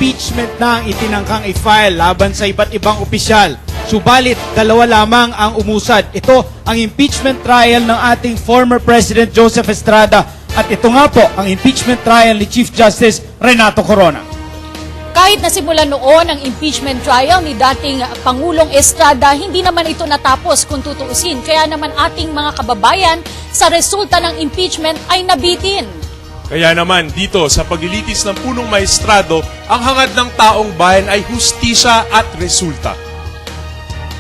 impeachment na ang itinangkang i-file laban sa iba't ibang opisyal. Subalit, dalawa lamang ang umusad. Ito ang impeachment trial ng ating former President Joseph Estrada at ito nga po ang impeachment trial ni Chief Justice Renato Corona. Kahit nasimula noon ang impeachment trial ni dating Pangulong Estrada, hindi naman ito natapos kung tutuusin. Kaya naman ating mga kababayan sa resulta ng impeachment ay nabitin. Kaya naman dito sa paglilitis ng punong maestrado, ang hangad ng taong bayan ay hustisya at resulta.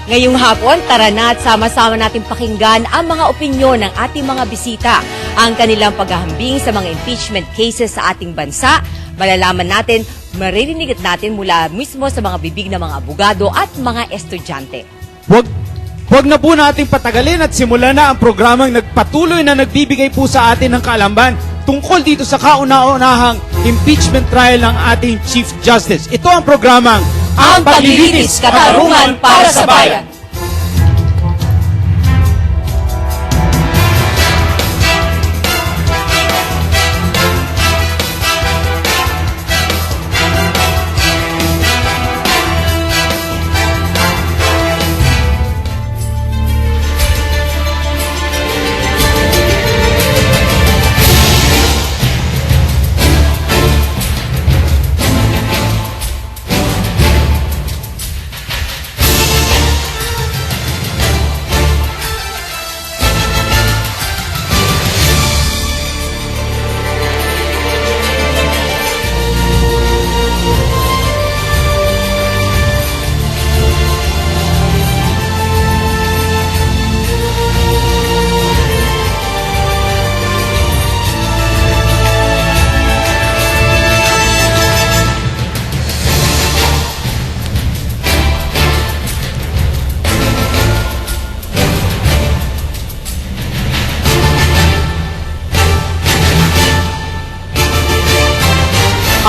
Ngayong hapon, tara na at sama-sama natin pakinggan ang mga opinyon ng ating mga bisita, ang kanilang paghahambing sa mga impeachment cases sa ating bansa. Malalaman natin, maririnig natin mula mismo sa mga bibig ng mga abogado at mga estudyante. Huwag na po nating patagalin at simulan na ang programang nagpatuloy na nagbibigay po sa atin ng kaalaman tungkol dito sa kauna-unahang impeachment trial ng ating Chief Justice. Ito ang programang Ang Paglilitis, Katarungan para sa Bayan.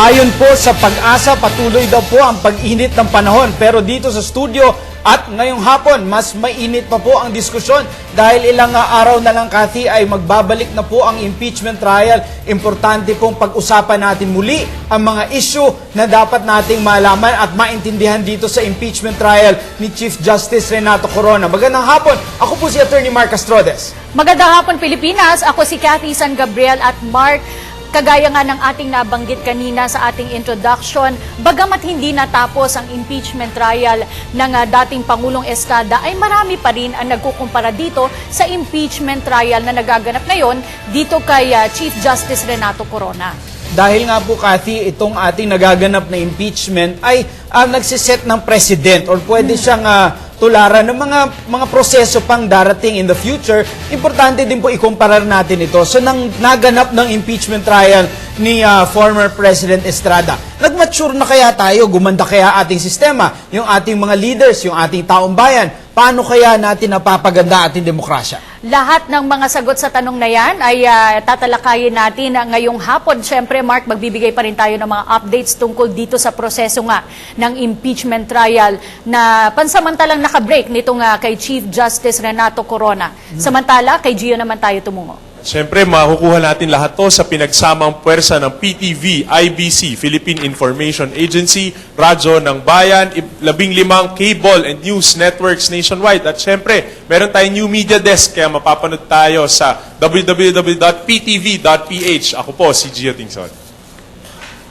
Ayon po sa Pag-asa, patuloy daw po ang pag-init ng panahon. Pero dito sa studio at ngayong hapon, mas mainit pa po ang diskusyon dahil ilang araw na lang, Cathy, ay magbabalik na po ang impeachment trial. Importante pong pag-usapan natin muli ang mga issue na dapat nating malaman at maintindihan dito sa impeachment trial ni Chief Justice Renato Corona. Magandang hapon. Ako po si Attorney Mark Castrodes. Magandang hapon, Pilipinas. Ako si Cathy San Gabriel at Mark. Kagaya nga ng ating nabanggit kanina sa ating introduction, bagamat hindi natapos ang impeachment trial ng dating Pangulong Estrada, ay marami pa rin ang nagkukumpara dito sa impeachment trial na nagaganap ngayon dito kay Chief Justice Renato Corona. Dahil nga po, Cathy, itong ating nagaganap na impeachment ay nagsiset ng president or pwede siyang tularan ng mga proseso pang darating in the future. Importante din po ikumpara natin ito. So, nang naganap ng impeachment trial ni former President Estrada, nag-mature na kaya tayo? Gumanda kaya ating sistema? Yung ating mga leaders, yung ating taong bayan? Paano kaya natin napapaganda ating demokrasya? Lahat ng mga sagot sa tanong na yan ay tatalakayin natin ngayong hapon. Siyempre, Mark, magbibigay pa rin tayo ng mga updates tungkol dito sa proseso nga ng impeachment trial na pansamantalang nakabreak nitong kay Chief Justice Renato Corona. Samantala, kay Gio naman tayo tumungo. Siyempre, makukuha natin lahat to sa pinagsamang puwersa ng PTV, IBC, Philippine Information Agency, Radyo ng Bayan, 15 cable and news networks nationwide. At siyempre, meron tayong new media desk, kaya mapapanood tayo sa www.ptv.ph. Ako po, si Gio Tingson.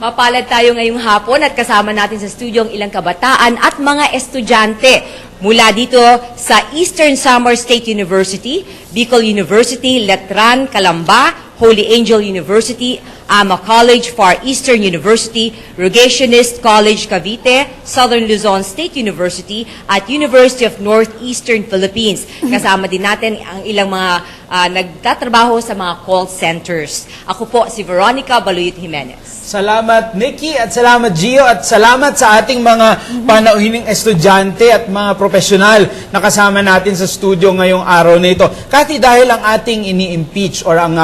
Mapalad tayo ngayong hapon at kasama natin sa studio ang ilang kabataan at mga estudyante mula dito sa Eastern Samar State University, Bicol University, Letran, Calamba, Holy Angel University, Ama College, Far Eastern University, Rogationist College, Cavite, Southern Luzon State University, at University of Northeastern Philippines. Kasama din natin ang ilang mga nagtatrabaho sa mga call centers. Ako po si Veronica Baluyot Jimenez. Salamat, Nikki, at salamat, Gio, at salamat sa ating mga panauhining estudyante at mga profesional na kasama natin sa studio ngayong araw na ito. Cathy, dahil ang ating ini-impeach or ang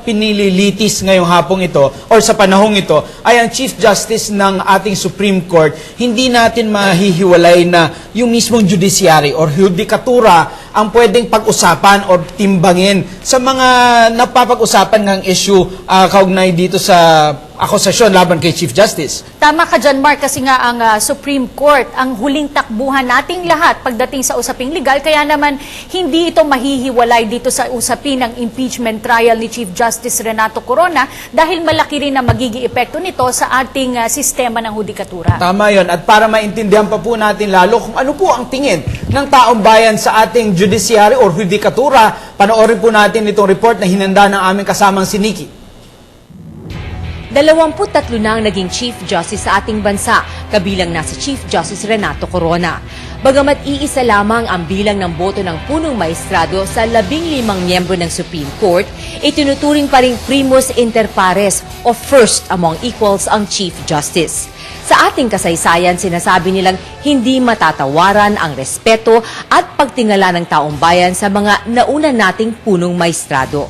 pinililitis ngayong hapong ito or sa panahong ito ay ang Chief Justice ng ating Supreme Court, hindi natin mahihiwalay na yung mismong judiciary or judikatura ang pwedeng pag-usapan o timbangin sa mga napapag-usapan ng issue kaugnay dito sa akusasyon laban kay Chief Justice. Tama ka dyan, Mark, kasi nga ang Supreme Court, ang huling takbuhan nating lahat pagdating sa usaping legal, kaya naman hindi ito mahihiwalay dito sa usapin ng impeachment trial ni Chief Justice Renato Corona dahil malaki rin ang magiging epekto nito sa ating sistema ng hudikatura. Tama yon. At para maintindihan pa po natin lalo kung ano po ang tingin ng taong bayan sa ating judiciary or hudikatura, panoorin po natin itong report na hinanda ng aming kasamang si Nikki. 23 na ang naging Chief Justice sa ating bansa, kabilang na si Chief Justice Renato Corona. Bagamat iisa lamang ang bilang ng boto ng punong maestrado sa 15 miyembro ng Supreme Court, itinuturing pa ring primus inter pares o first among equals ang Chief Justice. Sa ating kasaysayan, sinasabi nilang hindi matatawaran ang respeto at pagtingala ng taong bayan sa mga nauna nating punong maestrado.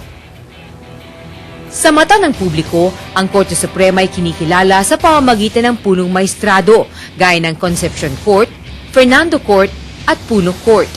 Sa mata ng publiko, ang Korte Suprema ay kinikilala sa pamamagitan ng punong maestrado, gaya ng Concepcion Court, Fernando Court at Puno Court.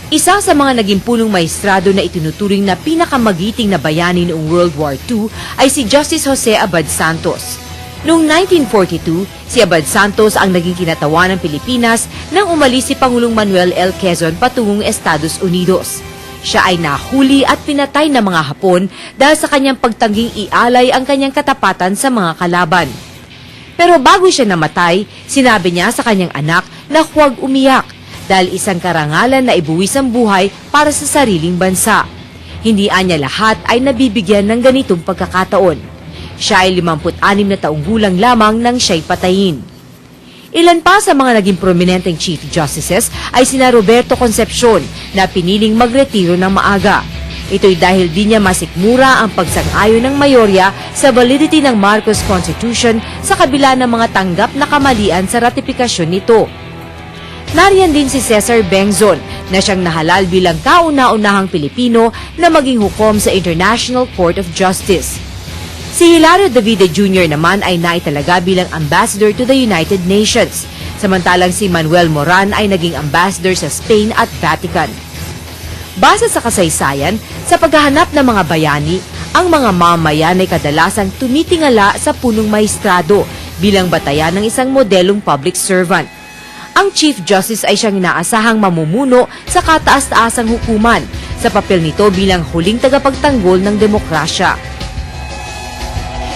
Isa sa mga naging punong maestrado na itinuturing na pinakamagiting na bayani noong World War II ay si Justice Jose Abad Santos. Noong 1942, si Abad Santos ang naging kinatawan ng Pilipinas nang umalis si Pangulong Manuel L. Quezon patungong Estados Unidos. Siya ay nahuli at pinatay ng mga Hapon dahil sa kanyang pagtangging ialay ang kanyang katapatan sa mga kalaban. Pero bago siya namatay, sinabi niya sa kanyang anak na huwag umiyak dahil isang karangalan na ibuwis ang buhay para sa sariling bansa. Hindi anya lahat ay nabibigyan ng ganitong pagkakataon. Siya ay 56 na taong gulang lamang nang siya'y patayin. Ilan pa sa mga naging prominenteng Chief Justices ay sina Roberto Concepcion na piniling magretiro ng maaga. Ito'y dahil di niya masikmura ang pagsang-ayon ng mayorya sa validity ng Marcos Constitution sa kabila ng mga tanggap na kamalian sa ratifikasyon nito. Nariyan din si Cesar Bengzon na siyang nahalal bilang kauna-unahang Pilipino na maging hukom sa International Court of Justice. Si Hilario Davide Jr. naman ay naitalaga bilang ambassador to the United Nations, samantalang si Manuel Moran ay naging ambassador sa Spain at Vatican. Base sa kasaysayan, sa paghahanap ng mga bayani, ang mga mamayan ay kadalasang tumitingala sa punong maestrado bilang batayan ng isang modelong public servant. Ang Chief Justice ay siyang inaasahang mamumuno sa kataas-taasang hukuman sa papel nito bilang huling tagapagtanggol ng demokrasya.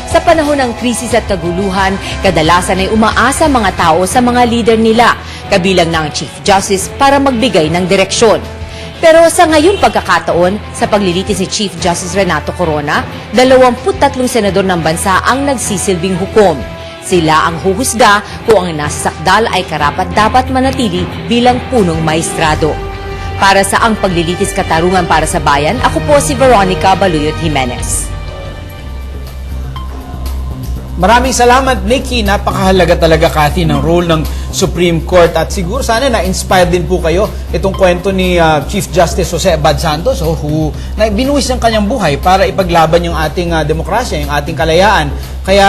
Sa panahon ng krisis at kaguluhan, kadalasan ay umaasa mga tao sa mga leader nila, kabilang ng Chief Justice para magbigay ng direksyon. Pero sa ngayon pagkakataon, sa paglilitis ni Chief Justice Renato Corona, 23 senador ng bansa ang nagsisilbing hukom. Sila ang huhusga kung ang nasa sakdal ay karapat-dapat manatili bilang punong maestrado. Para sa Ang Paglilitis Katarungan para sa Bayan, ako po si Veronica Baluyot Jimenez. Maraming salamat, Nikki. Napakahalaga talaga, Cathy, ng role ng Supreme Court. At siguro sana na-inspire din po kayo itong kwento ni Chief Justice Jose Abad Santos who na binuwis ang kanyang buhay para ipaglaban yung ating demokrasya, yung ating kalayaan. Kaya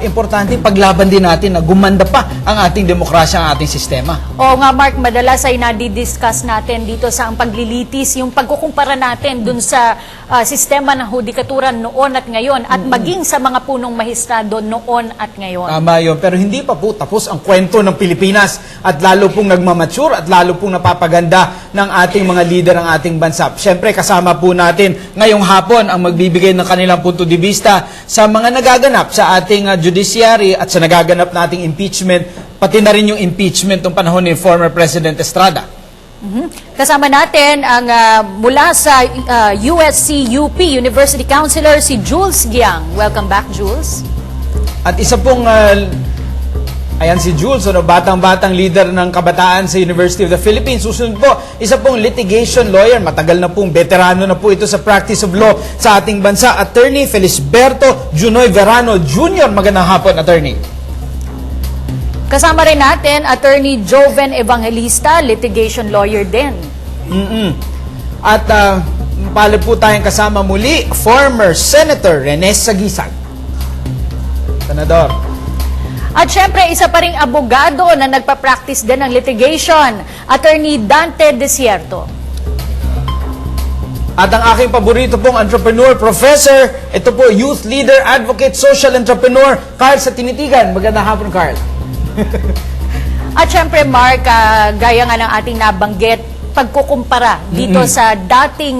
importante paglaban din natin na gumanda pa ang ating demokrasya, ang ating sistema. Oo nga, Mark, madalas ay nadidiscuss natin dito sa Ang Paglilitis, yung pagkukumpara natin dun sa sistema ng hudikatura noon at ngayon at maging sa mga punong mahistrado noon at ngayon. Tama yun. Pero hindi pa po tapos ang kwento ng Pilipinas at lalo pong nagmamature at lalo pong napapaganda ng ating mga leader ng ating bansa. Siyempre, kasama po natin ngayong hapon ang magbibigay ng kanilang punto de vista sa mga nagaganap sa ating judiciary at sa nagaganap nating impeachment, pati na rin yung impeachment ng panahon ni former President Estrada. Kasama natin ang mula sa USC-UP University Counselor si Jules Giang. Welcome back, Jules. At isa pong, ayan si Jules, batang-batang leader ng kabataan sa University of the Philippines. Susunod po, isa pong litigation lawyer, matagal na pong veterano na po ito sa practice of law sa ating bansa, Attorney Felisberto Junoy Verano Jr. Magandang hapon, Attorney. Kasama rin natin, Attorney Joven Evangelista, litigation lawyer din. At pala po tayong kasama muli, former Senator Rene Sagisag. Senador. At syempre, isa pa ring abogado na nagpa-practice din ng litigation, Attorney Dante Desierto. At ang aking paborito pong entrepreneur, professor, ito po, youth leader, advocate, social entrepreneur, Carl sa Tinitigan. Magandang hapon, Carl. At syempre, Mark, gaya nga ng ating nabanggit, pagkukumpara dito sa dating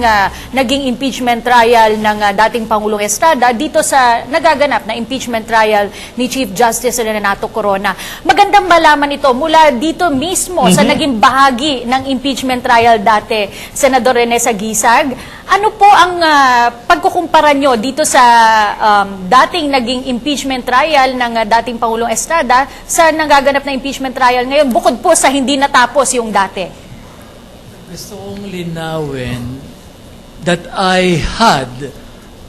naging impeachment trial ng dating Pangulong Estrada dito sa nagaganap na impeachment trial ni Chief Justice Renato Corona. Magandang malaman ito mula dito mismo sa naging bahagi ng impeachment trial dati, Senador Rene Sagisag. Ano po ang pagkukumpara nyo dito sa dating naging impeachment trial ng dating Pangulong Estrada sa nagaganap na impeachment trial ngayon, bukod po sa hindi natapos yung dati? Gusto kong linawin that I had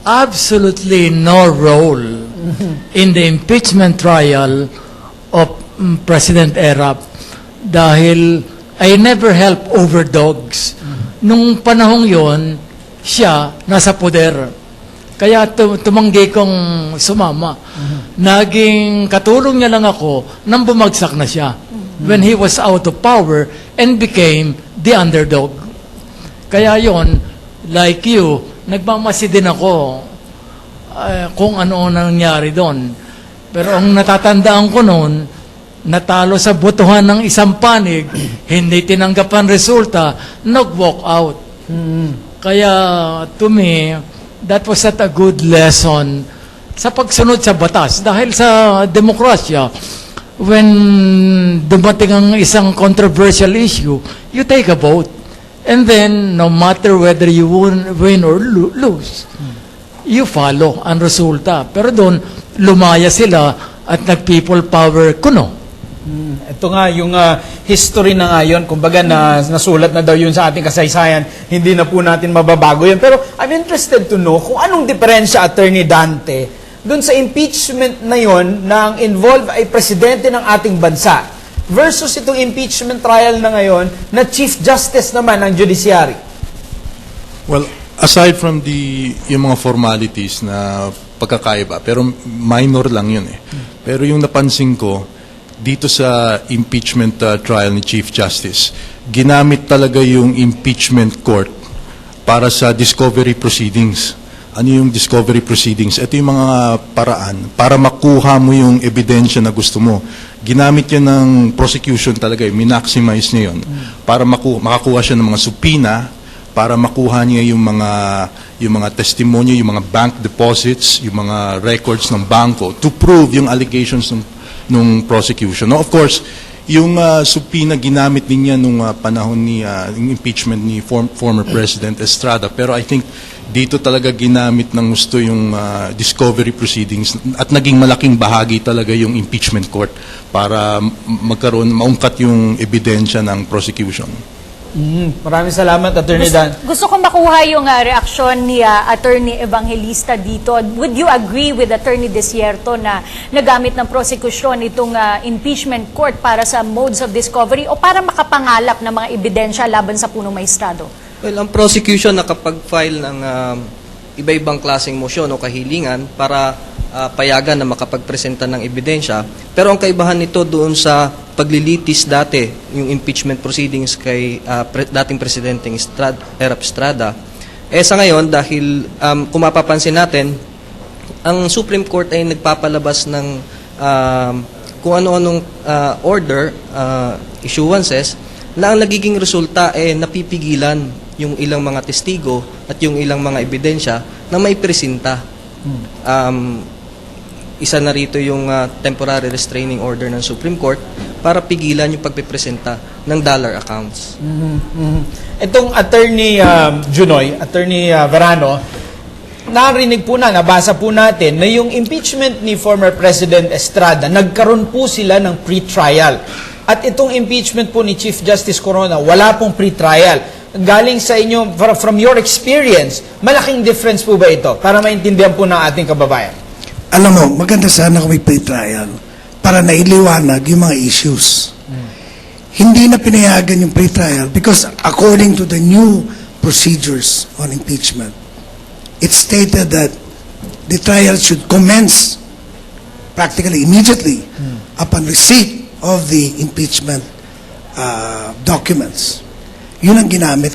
absolutely no role in the impeachment trial of President Erap dahil I never helped overdogs. Nung panahong yon, siya nasa poder. Kaya tumanggi kong sumama. Naging katulong niya lang ako nang bumagsak na siya when he was out of power and became the underdog. Kaya yon, like you, nagmamasi din ako kung ano nangyari doon. Pero ang natatandaan ko noon, natalo sa botohan ng isang panig, hindi tinanggap ang resulta, nag-walk out. Kaya to me, that was not a good lesson sa pagsunod sa batas. Dahil sa demokrasya, when dumating ang isang controversial issue, you take a vote. And then, no matter whether you win or lose, you follow ang resulta. Pero doon, lumaya sila at nag-people power kuno. Ito nga, yung history na nga yun, kumbaga nasulat na daw yun sa ating kasaysayan, hindi na po natin mababago yun. Pero I'm interested to know kung anong diferensya, Attorney Dante, doon sa impeachment na yon na ang involved ay presidente ng ating bansa versus itong impeachment trial na ngayon na Chief Justice naman ng Judiciary. Well, aside from yung mga formalities na pagkakaiba, pero minor lang yun eh. Pero yung napansin ko, dito sa impeachment trial ni Chief Justice, ginamit talaga yung impeachment court para sa discovery proceedings. Ano yung discovery proceedings? Ito yung mga paraan para makuha mo yung ebidensya na gusto mo. Ginamit yan ng prosecution talaga, minaximize niya yun. Para makakuha siya ng mga subpoena, para makuha niya yung mga testimonya, yung mga bank deposits, yung mga records ng bangko to prove yung allegations ng prosecution. Now, of course, yung subpoena ginamit din niya nung panahon ni impeachment ni former President Estrada. Pero I think dito talaga ginamit ng gusto yung discovery proceedings at naging malaking bahagi talaga yung impeachment court para maungkat yung ebidensya ng prosecution. Maraming salamat, Attorney Dan. Gusto kong makuha yung reaksyon ni Attorney Evangelista dito. Would you agree with Attorney Desierto na nagamit ng prosecution itong impeachment court para sa modes of discovery o para makapangalap ng mga ebidensya laban sa punong maestrado? Well, ang prosecution nakapag-file ng iba-ibang klaseng motion o kahilingan para payagan na makapagpresenta ng ebidensya. Pero ang kaibahan nito doon sa paglilitis dati, yung impeachment proceedings kay dating Presidenteng Erap Estrada, sa ngayon, dahil kung mapapansin natin, ang Supreme Court ay nagpapalabas ng kung ano-anong order, issuances, na ang nagiging resulta ay napipigilan yung ilang mga testigo at yung ilang mga ebidensya na may presenta. Isa na rito yung temporary restraining order ng Supreme Court para pigilan yung pagpipresenta ng dollar accounts. Itong Attorney Junoy, Attorney Verano, narinig po nabasa po natin na yung impeachment ni former President Estrada, nagkaroon po sila ng pre-trial. At itong impeachment po ni Chief Justice Corona, wala pong pre-trial. Galing sa inyo, from your experience, malaking difference po ba ito? Para maintindihan po ng ating kababayan. Alam mo, maganda sana kung may pre-trial para nailiwanag yung mga issues. Hindi na pinayagan yung pre-trial because according to the new procedures on impeachment, it stated that the trial should commence practically immediately upon receipt of the impeachment documents. Yun ang ginamit.